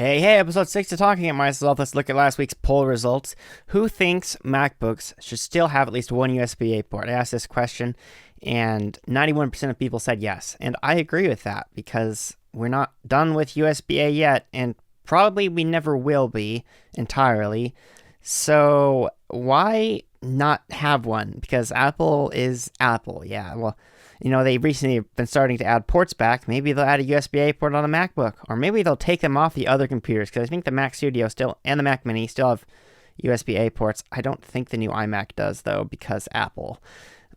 Hey, episode 6 of Talking at Myself. Let's look at last week's poll results. Who thinks MacBooks should still have at least one USB-A port? I asked this question, and 91% of people said yes. And I agree with that, because we're not done with USB-A yet, and probably we never will be entirely. So why not have one? Because Apple is Apple. Yeah, well, they recently been starting to add ports back. Maybe they'll add a USB-A port on a MacBook, or maybe they'll take them off the other computers, because I think the Mac Studio still and the Mac Mini still have USB-A ports. I don't think the new iMac does, though, because Apple,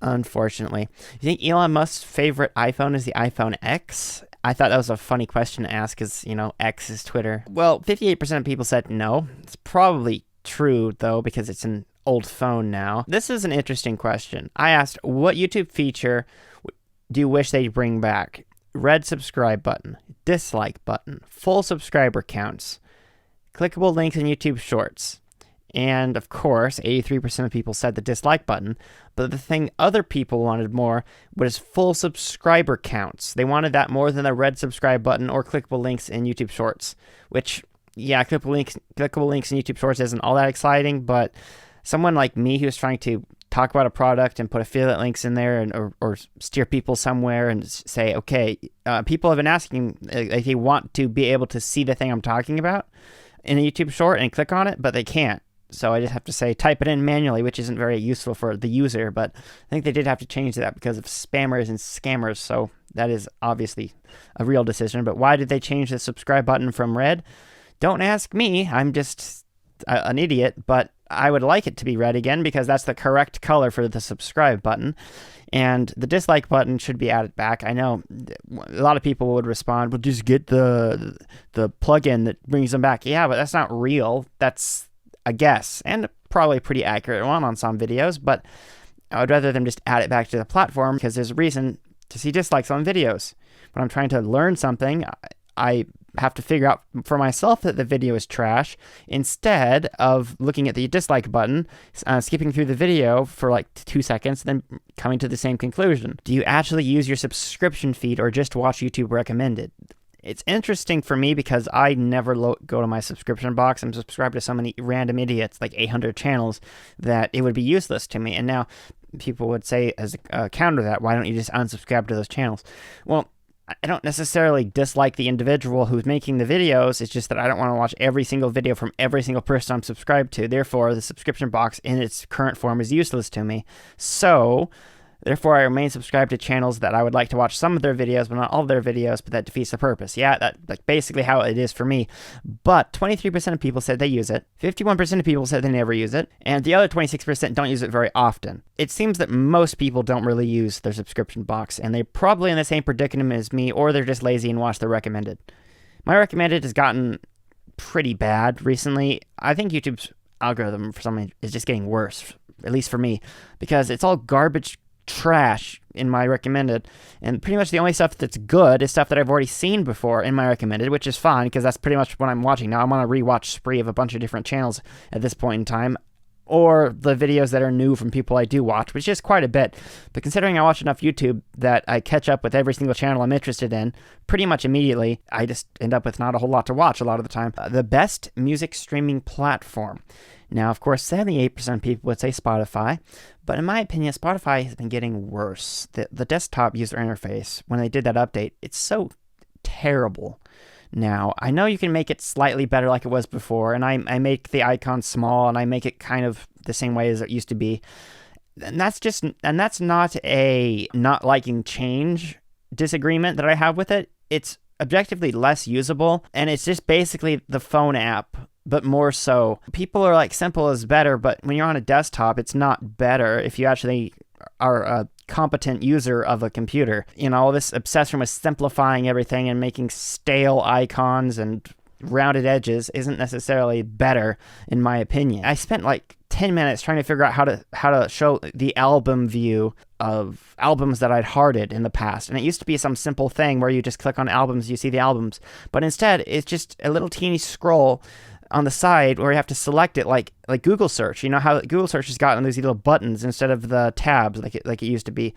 unfortunately. You think Elon Musk's favorite iPhone is the iPhone X? I thought that was a funny question to ask, because, X is Twitter. Well, 58% of people said no. It's probably true, though, because it's an old phone now. This is an interesting question. I asked, what YouTube feature do you wish they'd bring back? Red subscribe button, dislike button, full subscriber counts, clickable links in YouTube Shorts. And of course, 83% of people said the dislike button, but the thing other people wanted more was full subscriber counts. They wanted that more than the red subscribe button or clickable links in YouTube Shorts, which, yeah, clickable links in YouTube Shorts isn't all that exciting, but someone like me who's trying to talk about a product and put affiliate links in there, or steer people somewhere and say, okay, people have been asking if they want to be able to see the thing I'm talking about in a YouTube short and click on it, but they can't. So I just have to say, type it in manually, which isn't very useful for the user, but I think they did have to change that because of spammers and scammers. So that is obviously a real decision. But why did they change the subscribe button from red? Don't ask me. I'm just an idiot, but I would like it to be red again, because that's the correct color for the subscribe button. And the dislike button should be added back. I know a lot of people would respond, well, just get the plugin that brings them back. Yeah, but that's not real. That's a guess, and probably a pretty accurate one on some videos, but I would rather them just add it back to the platform, because there's a reason to see dislikes on videos. When I'm trying to learn something, I have to figure out for myself that the video is trash, instead of looking at the dislike button, skipping through the video for like 2 seconds, then coming to the same conclusion. Do you actually use your subscription feed, or just watch YouTube recommended? It's interesting for me, because I never go to my subscription box. I'm subscribed to so many random idiots, like 800 channels, that it would be useless to me. And now people would say, as a counter to that, why don't you just unsubscribe to those channels? Well, I don't necessarily dislike the individual who's making the videos. It's just that I don't want to watch every single video from every single person I'm subscribed to. Therefore, the subscription box in its current form is useless to me. So therefore, I remain subscribed to channels that I would like to watch some of their videos, but not all of their videos, but that defeats the purpose. Yeah, that's basically how it is for me. But 23% of people said they use it, 51% of people said they never use it, and the other 26% don't use it very often. It seems that most people don't really use their subscription box, and they're probably in the same predicament as me, or they're just lazy and watch the recommended. My recommended has gotten pretty bad recently. I think YouTube's algorithm for some reason is just getting worse, at least for me, because it's all garbage trash in my recommended, and pretty much the only stuff that's good is stuff that I've already seen before in my recommended, which is fine, because that's pretty much what I'm watching now. I'm on a rewatch spree of a bunch of different channels at this point in time, or the videos that are new from people I do watch, which is quite a bit. But considering I watch enough YouTube that I catch up with every single channel I'm interested in pretty much immediately, I just end up with not a whole lot to watch a lot of the time. The best music streaming platform. Now, of course, 78% of people would say Spotify, but in my opinion, Spotify has been getting worse. The desktop user interface, when they did that update, it's so terrible now. I know you can make it slightly better like it was before, and I make the icon small, and I make it kind of the same way as it used to be. And that's not a not liking change disagreement that I have with it. It's objectively less usable, and it's just basically the phone app, but more so. People are like, simple is better, but when you're on a desktop, it's not better if you actually are a competent user of a computer. All this obsession with simplifying everything and making stale icons and rounded edges isn't necessarily better, in my opinion. I spent like 10 minutes trying to figure out how to show the album view of albums that I'd hearted in the past. And it used to be some simple thing where you just click on albums, you see the albums. But instead, it's just a little teeny scroll on the side where you have to select it like Google search. You know how Google search has gotten these little buttons instead of the tabs like it used to be.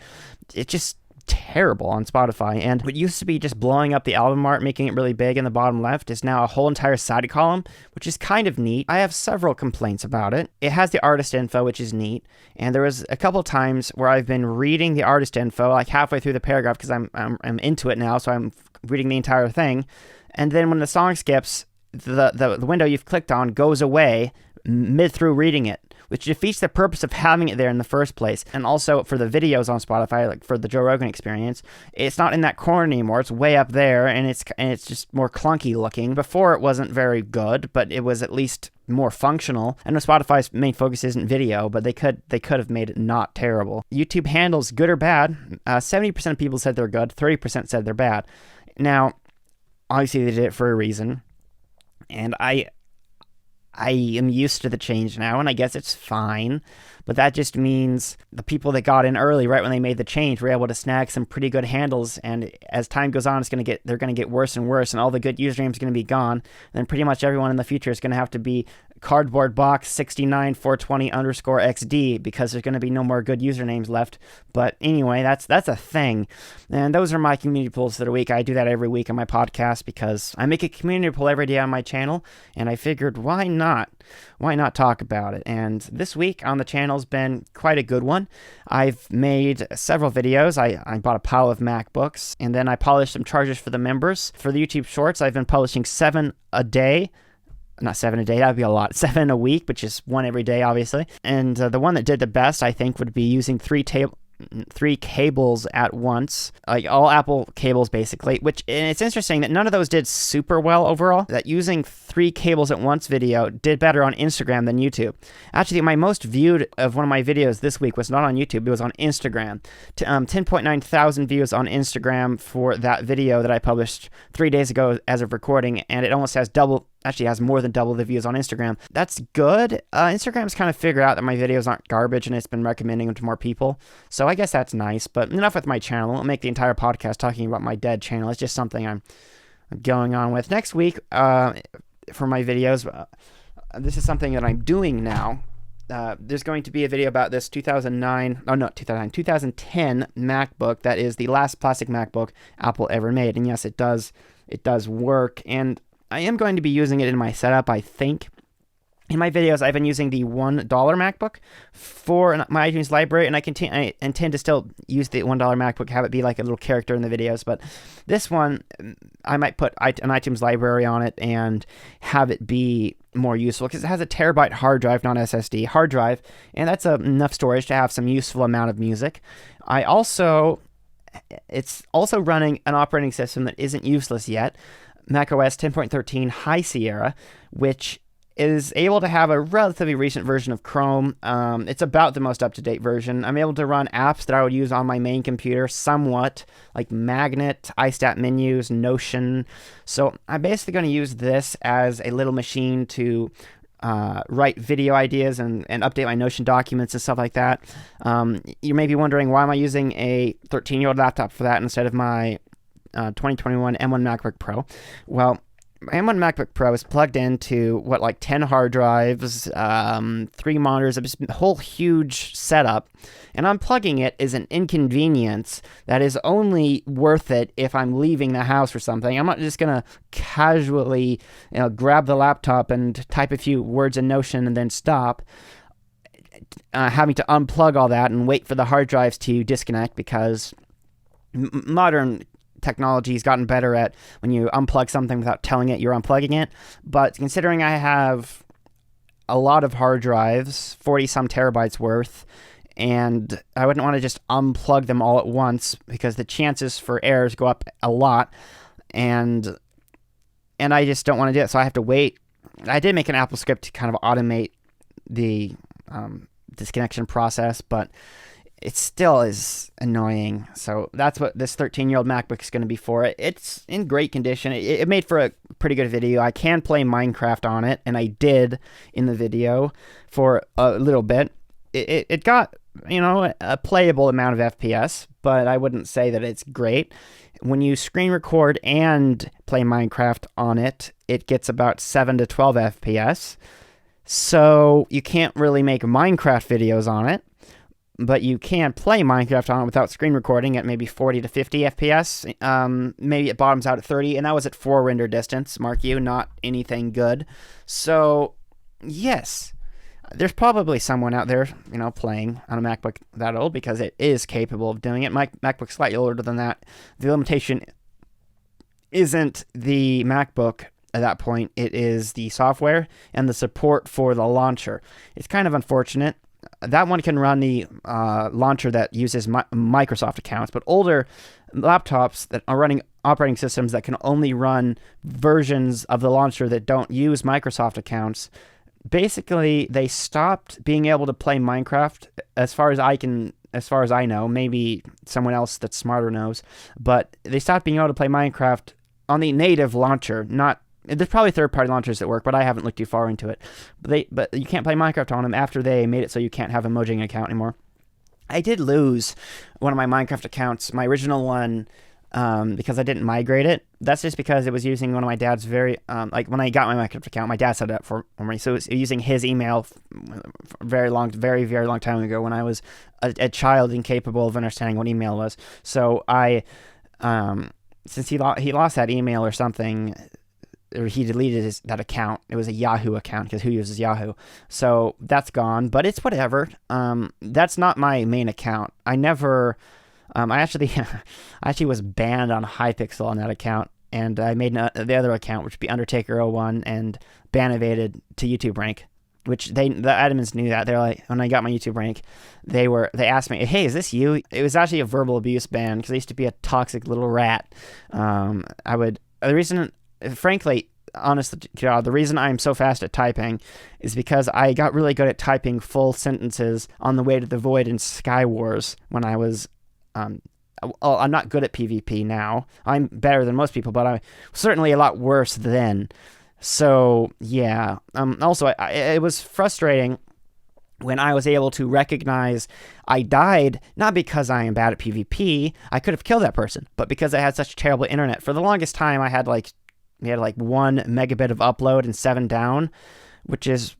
It just terrible on Spotify. And what used to be just blowing up the album art, making it really big in the bottom left, is now a whole entire side column, which is kind of neat. I have several complaints about it. It has the artist info, which is neat. And there was a couple times where I've been reading the artist info, like halfway through the paragraph, because I'm into it now, so I'm reading the entire thing. And then when the song skips, the window you've clicked on goes away mid through reading it, which defeats the purpose of having it there in the first place. And also for the videos on Spotify, like for the Joe Rogan Experience, it's not in that corner anymore. It's way up there, and it's just more clunky looking. Before it wasn't very good, but it was at least more functional. I know Spotify's main focus isn't video, but they could have made it not terrible. YouTube handles good or bad. 70% of people said they're good. 30% said they're bad. Now, obviously they did it for a reason, and I am used to the change now, and I guess it's fine, but that just means the people that got in early, right when they made the change, were able to snag some pretty good handles, and as time goes on, they're going to get worse and worse, and all the good usernames are going to be gone, and then pretty much everyone in the future is going to have to be cardboard box 69420_XD, because there's going to be no more good usernames left. But anyway, that's a thing. And those are my community polls for the week. I do that every week on my podcast because I make a community poll every day on my channel, and I figured why not talk about it. And this week on the channel has been quite a good one. I've made several videos. I bought a pile of MacBooks, and then I polished some chargers for the members. For the YouTube Shorts, I've been publishing 7 a day. Not 7 a day, that would be a lot. 7 a week, which is 1 every day, obviously. And the one that did the best, I think, would be using 3 cables at once, like all Apple cables basically, and it's interesting that none of those did super well overall. That using 3 cables at once video did better on Instagram than YouTube. Actually, my most viewed of one of my videos this week was not on YouTube, it was on Instagram. 10.9 thousand views on Instagram for that video that I published 3 days ago as of recording, and it almost has has more than double the views on Instagram. That's good. Instagram's kind of figured out that my videos aren't garbage, and it's been recommending them to more people. So I guess that's nice, but enough with my channel. I won't make the entire podcast talking about my dead channel. It's just something I'm going on with. Next week, for my videos, this is something that I'm doing now. There's going to be a video about this 2010 MacBook. That is the last plastic MacBook Apple ever made. And yes, it does work. And I am going to be using it in my setup, I think. In my videos, I've been using the $1 MacBook for my iTunes library, and I intend to still use the $1 MacBook, have it be like a little character in the videos, but this one, I might put an iTunes library on it and have it be more useful, because it has a terabyte hard drive, not SSD, hard drive, and that's enough storage to have some useful amount of music. It's also running an operating system that isn't useless yet, macOS 10.13 High Sierra, which is able to have a relatively recent version of Chrome. It's about the most up-to-date version. I'm able to run apps that I would use on my main computer somewhat, like Magnet, iStat menus, Notion. So I'm basically going to use this as a little machine to write video ideas and update my Notion documents and stuff like that. You may be wondering, why am I using a 13-year-old laptop for that instead of my 2021 M1 MacBook Pro? Well, my M1 MacBook Pro is plugged into 10 hard drives, 3 monitors, a whole huge setup, and unplugging it is an inconvenience that is only worth it if I'm leaving the house or something. I'm not just gonna casually, grab the laptop and type a few words in Notion and then stop. Having to unplug all that and wait for the hard drives to disconnect, because modern technology has gotten better at when you unplug something without telling it you're unplugging it. But considering I have a lot of hard drives, 40 some terabytes worth, and I wouldn't want to just unplug them all at once, because the chances for errors go up a lot, and I just don't want to do it, so I have to wait. I did make an Apple script to kind of automate the disconnection process, but it still is annoying. So that's what this 13-year-old MacBook is going to be for. It's in great condition. It made for a pretty good video. I can play Minecraft on it, and I did in the video for a little bit. It got, a playable amount of FPS, but I wouldn't say that it's great. When you screen record and play Minecraft on it, it gets about 7 to 12 FPS. So you can't really make Minecraft videos on it. but you can play Minecraft on it without screen recording at maybe 40 to 50 FPS. Maybe it bottoms out at 30, and that was at 4 render distance, mark you, not anything good. So, yes, there's probably someone out there, playing on a MacBook that old because it is capable of doing it. My MacBook's slightly older than that. The limitation isn't the MacBook at that point. It is the software and the support for the launcher. It's kind of unfortunate. That one can run the launcher that uses Microsoft accounts, but older laptops that are running operating systems that can only run versions of the launcher that don't use Microsoft accounts, basically they stopped being able to play Minecraft as far as I know. Maybe someone else that's smarter knows, but they stopped being able to play Minecraft on the native launcher. There's probably third-party launchers that work, but I haven't looked too far into it. But you can't play Minecraft on them after they made it so you can't have a Mojang account anymore. I did lose one of my Minecraft accounts, my original one, because I didn't migrate it. That's just because it was using one of my dad's when I got my Minecraft account, my dad set it up for me. So it was using his email very, very long time ago when I was a child incapable of understanding what email was. So since he lost that email or something, or he deleted that account. It was a Yahoo account because who uses Yahoo? So that's gone, but it's whatever. That's not my main account. I actually was banned on Hypixel on that account, and I made the other account, which would be Undertaker01, and ban evaded to YouTube rank, which the admins knew that. They're like, when I got my YouTube rank, they asked me, "Hey, is this you?" It was actually a verbal abuse ban because I used to be a toxic little rat. Frankly, honest to God, the reason I'm so fast at typing is because I got really good at typing full sentences on the way to the void in Skywars when I was, I'm not good at PvP now. I'm better than most people, but I'm certainly a lot worse then. So, yeah. Also, it was frustrating when I was able to recognize I died, not because I am bad at PvP, I could have killed that person, but because I had such terrible internet. For the longest time, we had 1 megabit of upload and 7 down, which is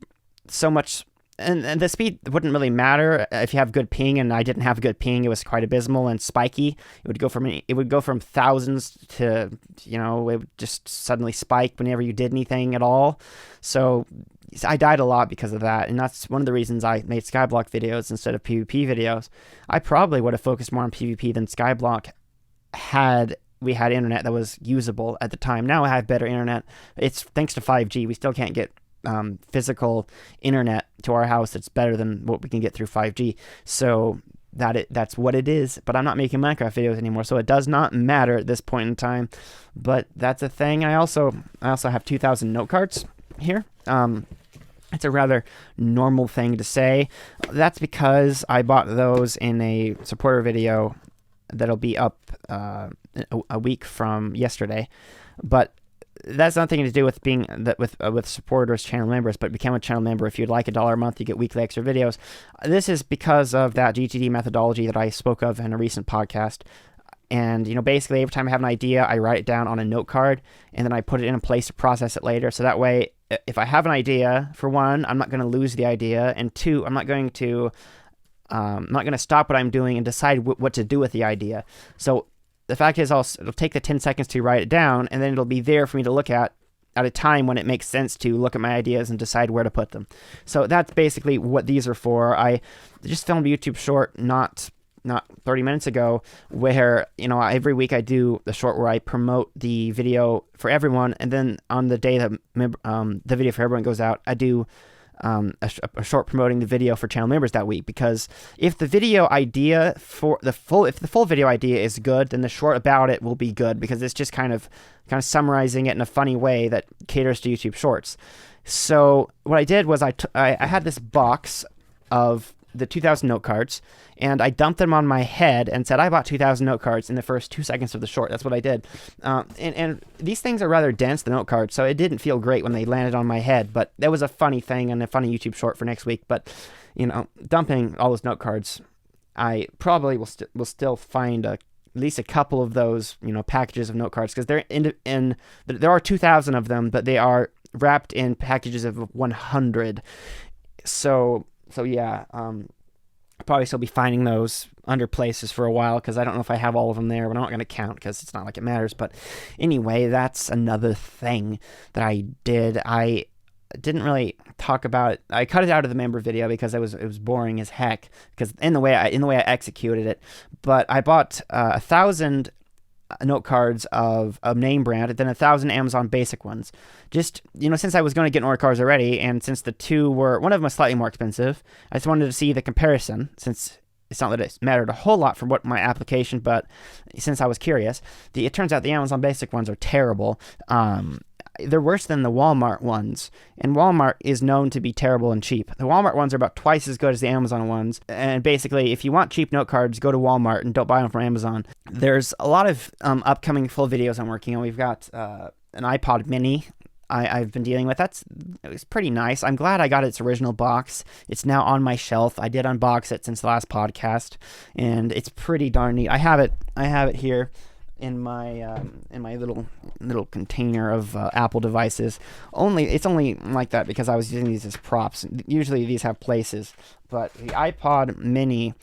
so much, and the speed wouldn't really matter if you have good ping, and I didn't have good ping. It was quite abysmal and spiky. It would go from thousands to, it would just suddenly spike whenever you did anything at all. So I died a lot because of that, and that's one of the reasons I made Skyblock videos instead of PvP videos. I probably would have focused more on PvP than Skyblock had we had internet that was usable at the time. Now I have better internet. It's thanks to 5G. We still can't get physical internet to our house that's better than what we can get through 5G. So that's what it is. But I'm not making Minecraft videos anymore, so it does not matter at this point in time. But that's a thing. I also have 2,000 note cards here. It's a rather normal thing to say. That's because I bought those in a supporter video that'll be up a week from yesterday, but that's nothing to do with being with supporters, channel members. But become a channel member if you'd like. $1 a month, you get weekly extra videos. This is because of that GTD methodology that I spoke of in a recent podcast. And basically every time I have an idea, I write it down on a note card, and then I put it in a place to process it later. So that way, if I have an idea, for one, I'm not going to lose the idea, and two, I'm not going to stop what I'm doing and decide what to do with the idea. So the fact is, it'll take the 10 seconds to write it down, and then it'll be there for me to look at a time when it makes sense to look at my ideas and decide where to put them. So that's basically what these are for. I just filmed a YouTube short not 30 minutes ago where, every week I do the short where I promote the video for everyone, and then on the day that the video for everyone goes out, I do a short promoting the video for channel members that week. Because if the video idea if the full video idea is good, then the short about it will be good, because it's just kind of summarizing it in a funny way that caters to YouTube Shorts. So what I did was I had this box of the 2,000 note cards, and I dumped them on my head and said I bought 2,000 note cards in the first 2 seconds of the short. That's what I did. And these things are rather dense, the note cards, so it didn't feel great when they landed on my head, but that was a funny thing and a funny YouTube short for next week. But, dumping all those note cards, I probably will still find at least a couple of those, packages of note cards, because they're there are 2,000 of them, but they are wrapped in packages of 100. So yeah, probably still be finding those under places for a while because I don't know if I have all of them there, but I'm not going to count because it's not like it matters. But anyway, that's another thing that I did. I didn't really talk about. I cut it out of the member video because it was boring as heck because in the way I executed it. But I bought 1,000 note cards of a name brand and then 1,000 Amazon basic ones. Just, since I was going to get note cards already, and since one of them was slightly more expensive, I just wanted to see the comparison, since it's not that it mattered a whole lot for what my application, but since I was curious, it turns out the Amazon basic ones are terrible. They're worse than the Walmart ones, and Walmart is known to be terrible and cheap. The Walmart ones are about twice as good as the Amazon ones, and basically, if you want cheap note cards, go to Walmart and don't buy them from Amazon. There's a lot of upcoming full videos I'm working on. We've got an iPod mini I've been dealing with. It was pretty nice. I'm glad I got its original box. It's now on my shelf. I did unbox it since the last podcast, and it's pretty darn neat. I have it here in my little container of Apple devices. It's only like that because I was using these as props. Usually these have places, but the iPod mini,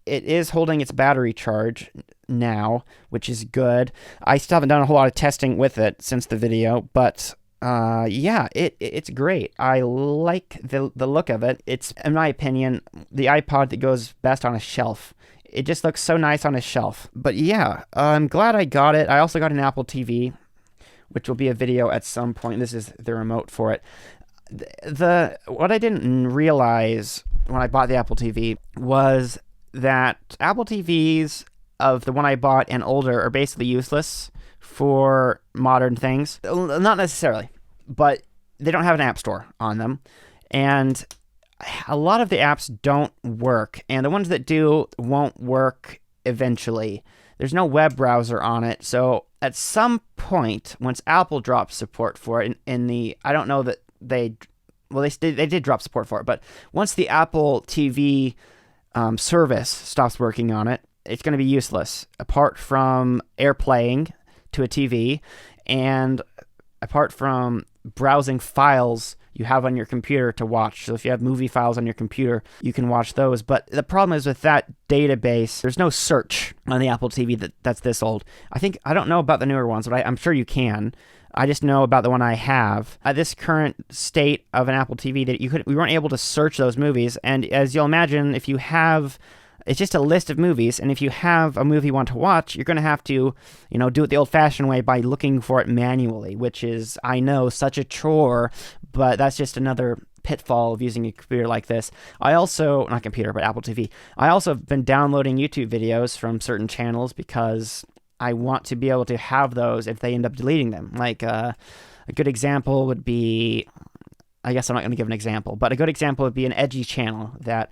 it is holding its battery charge now, which is good. I still haven't done a whole lot of testing with it since the video, but it's great. I like the look of it. It's, in my opinion, the iPod that goes best on a shelf. It just looks so nice on a shelf. But yeah, I'm glad I got it. I also got an Apple TV, which will be a video at some point. This is the remote for it. What I didn't realize when I bought the Apple TV was that Apple TVs of the one I bought and older are basically useless for modern things. Not necessarily, but they don't have an app store on them. And a lot of the apps don't work, and the ones that do won't work eventually. There's no web browser on it, so at some point, once Apple drops support for it, I don't know that they did drop support for it, but once the Apple TV service stops working on it, it's going to be useless, apart from AirPlaying to a TV, and apart from browsing files you have on your computer to watch. So if you have movie files on your computer, you can watch those. But the problem is with that database, there's no search on the Apple TV that's this old. I don't know about the newer ones, but I'm sure you can. I just know about the one I have. At this current state of an Apple TV, we weren't able to search those movies. And as you'll imagine, if you have, it's just a list of movies, and if you have a movie you want to watch, you're going to have to, do it the old-fashioned way by looking for it manually, which is, I know, such a chore, but that's just another pitfall of using a computer like this. Not computer, but Apple TV. I also have been downloading YouTube videos from certain channels because I want to be able to have those if they end up deleting them. Like, a good example would be, I guess I'm not going to give an example, but a good example would be an edgy channel that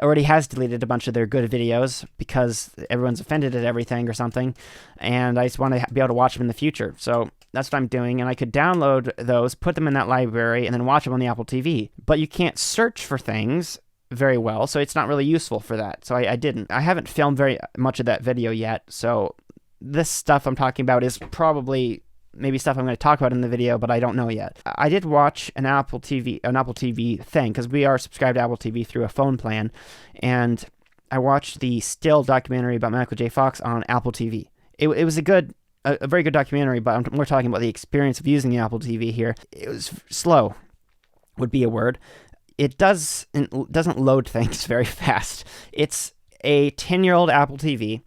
already has deleted a bunch of their good videos because everyone's offended at everything or something, and I just want to be able to watch them in the future. So that's what I'm doing, and I could download those, put them in that library, and then watch them on the Apple TV. But you can't search for things very well, so it's not really useful for that. So I didn't. I haven't filmed very much of that video yet, so this stuff I'm talking about is probably maybe stuff I'm going to talk about in the video, but I don't know yet. I did watch an Apple TV thing, because we are subscribed to Apple TV through a phone plan, and I watched the Still documentary about Michael J. Fox on Apple TV. It was a very good documentary, but we're talking about the experience of using the Apple TV here. It was slow, would be a word. It doesn't load things very fast. It's a 10-year-old Apple TV.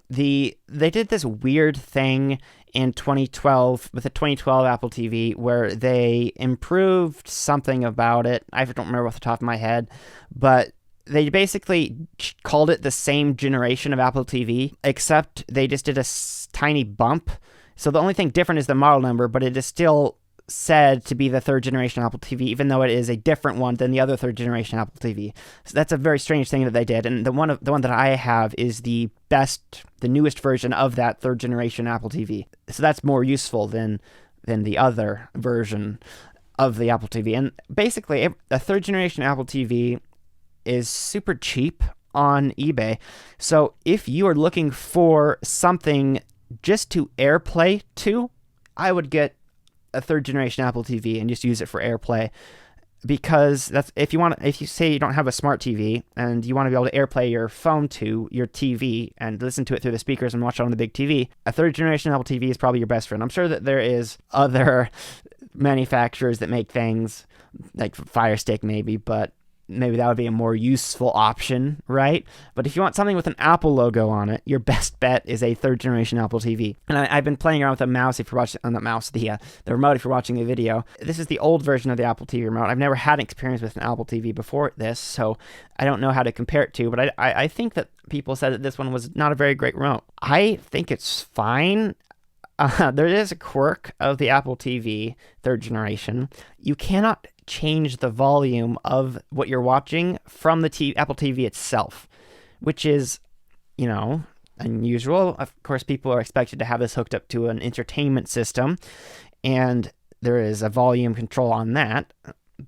They did this weird thing in 2012 with the 2012 Apple TV where they improved something about it. I don't remember off the top of my head, but they basically called it the same generation of Apple TV, except they just did a tiny bump. So the only thing different is the model number, but it is still said to be the third generation Apple TV, even though it is a different one than the other third generation Apple TV. So that's a very strange thing that they did. And the one that I have is the newest version of that third generation Apple TV. So that's more useful than the other version of the Apple TV. And basically, a third generation Apple TV is super cheap on eBay. So if you are looking for something just to AirPlay to, I would get a third generation Apple TV and just use it for AirPlay. because that's if you say you don't have a smart TV and you want to be able to AirPlay your phone to your TV and listen to it through the speakers and watch it on the big TV, a third generation Apple TV is probably your best friend. I'm sure that there is other manufacturers that make things like Fire Stick maybe, but maybe that would be a more useful option, right? But if you want something with an Apple logo on it, your best bet is a third generation Apple TV. And I've been playing around with the mouse if you're watching, the remote if you're watching the video. This is the old version of the Apple TV remote. I've never had an experience with an Apple TV before this, so I don't know how to compare it to, but I think that people said that this one was not a very great remote. I think it's fine. There is a quirk of the Apple TV third generation. You cannot change the volume of what you're watching from the Apple TV itself, which is, unusual. Of course, people are expected to have this hooked up to an entertainment system, and there is a volume control on that,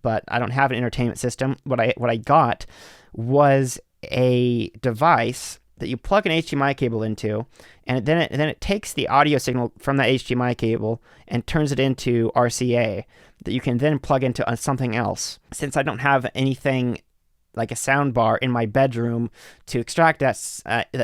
but I don't have an entertainment system. What I got was a device that you plug an HDMI cable into, and then it takes the audio signal from that HDMI cable and turns it into RCA that you can then plug into something else. Since I don't have anything like a sound bar in my bedroom to extract that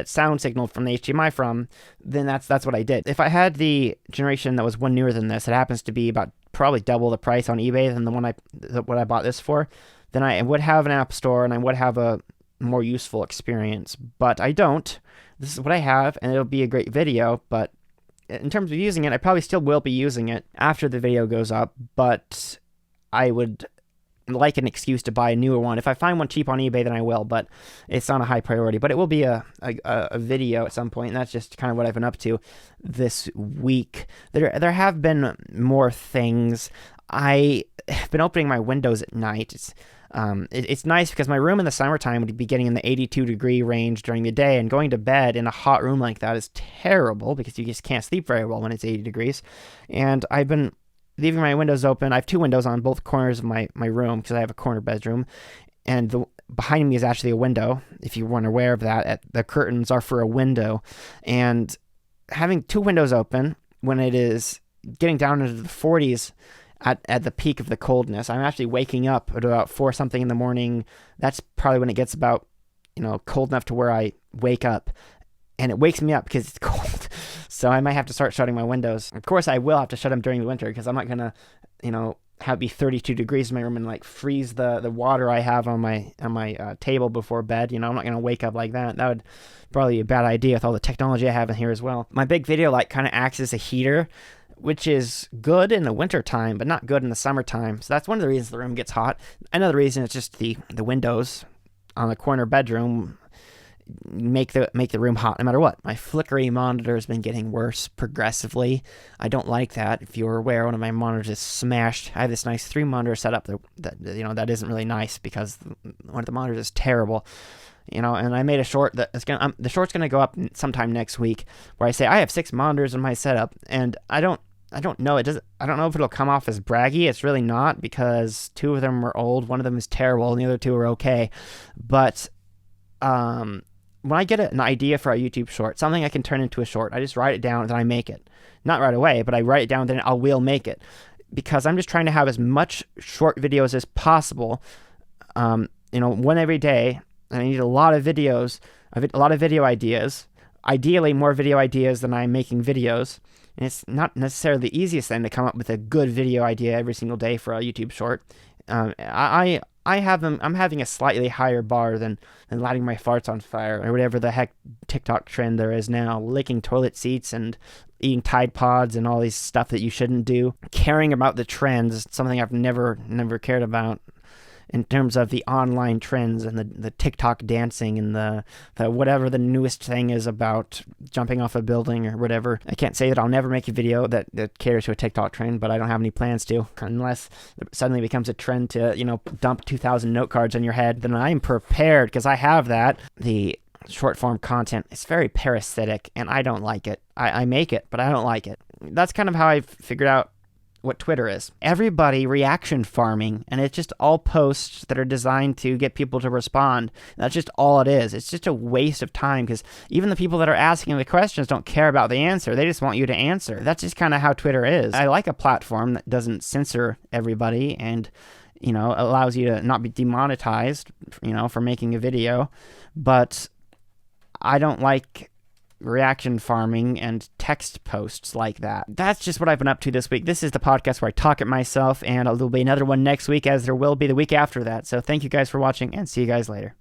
sound signal from the HDMI from, then that's what I did. If I had the generation that was one newer than this, it happens to be about probably double the price on eBay than what I bought this for, then I would have an app store and I would have a more useful experience, but I don't. This is what I have, and it'll be a great video, but in terms of using it, I probably still will be using it after the video goes up, but I would like an excuse to buy a newer one. If I find one cheap on eBay, then I will, but it's not a high priority. But it will be a video at some point, and that's just kind of what I've been up to this week. There have been more things. I have been opening my windows at night. It's nice because my room in the summertime would be getting in the 82-degree range during the day, and going to bed in a hot room like that is terrible because you just can't sleep very well when it's 80 degrees. And I've been leaving my windows open. I have two windows on both corners of my room because I have a corner bedroom, and behind me is actually a window. If you weren't aware of that, the curtains are for a window. And having two windows open when it is getting down into the 40s at the peak of the coldness. I'm actually waking up at about 4 something in the morning. That's probably when it gets about, cold enough to where I wake up, and it wakes me up because it's cold. So I might have to start shutting my windows. Of course, I will have to shut them during the winter because I'm not going to, have it be 32 degrees in my room and freeze the water I have on my table before bed. I'm not going to wake up like that. That would probably be a bad idea with all the technology I have in here as well. My big video light kind of acts as a heater, which is good in the winter time, but not good in the summertime. So that's one of the reasons the room gets hot. Another reason is just the windows on the corner bedroom make the room hot no matter what. My flickery monitor has been getting worse progressively. I don't like that. If you're aware, one of my monitors is smashed. I have this nice 3-monitor setup that isn't really nice because one of the monitors is terrible. And I made a short that the short's gonna go up sometime next week where I say I have 6 monitors in my setup, and I don't know. I don't know if it'll come off as braggy. It's really not, because 2 of them are old, 1 of them is terrible, and the other 2 are okay. But when I get an idea for a YouTube short, something I can turn into a short, I just write it down and then I make it. Not right away, but I write it down and then I will make it, because I'm just trying to have as much short videos as possible. One every day. And I need a lot of videos, a lot of video ideas. Ideally, more video ideas than I'm making videos. And it's not necessarily the easiest thing to come up with a good video idea every single day for a YouTube short. I'm having a slightly higher bar than lighting my farts on fire or whatever the heck TikTok trend there is now, licking toilet seats and eating Tide Pods and all these stuff that you shouldn't do. Caring about the trends is something I've never cared about. In terms of the online trends and the TikTok dancing and the whatever the newest thing is about jumping off a building or whatever. I can't say that I'll never make a video that caters to a TikTok trend, but I don't have any plans to. Unless it suddenly becomes a trend to, dump 2,000 note cards on your head, then I'm prepared because I have that. The short form content is very parasitic and I don't like it. I make it, but I don't like it. That's kind of how I've figured out what Twitter is. Everybody reaction farming, and it's just all posts that are designed to get people to respond. That's just all it is. It's just a waste of time, because even the people that are asking the questions don't care about the answer. They just want you to answer. That's just kind of how Twitter is. I like a platform that doesn't censor everybody and, allows you to not be demonetized, for making a video. But I don't like reaction farming and text posts like that. That's just what I've been up to this week. This is the podcast where I talk at myself, and there'll be another one next week, as there will be the week after that. So thank you guys for watching, and see you guys later.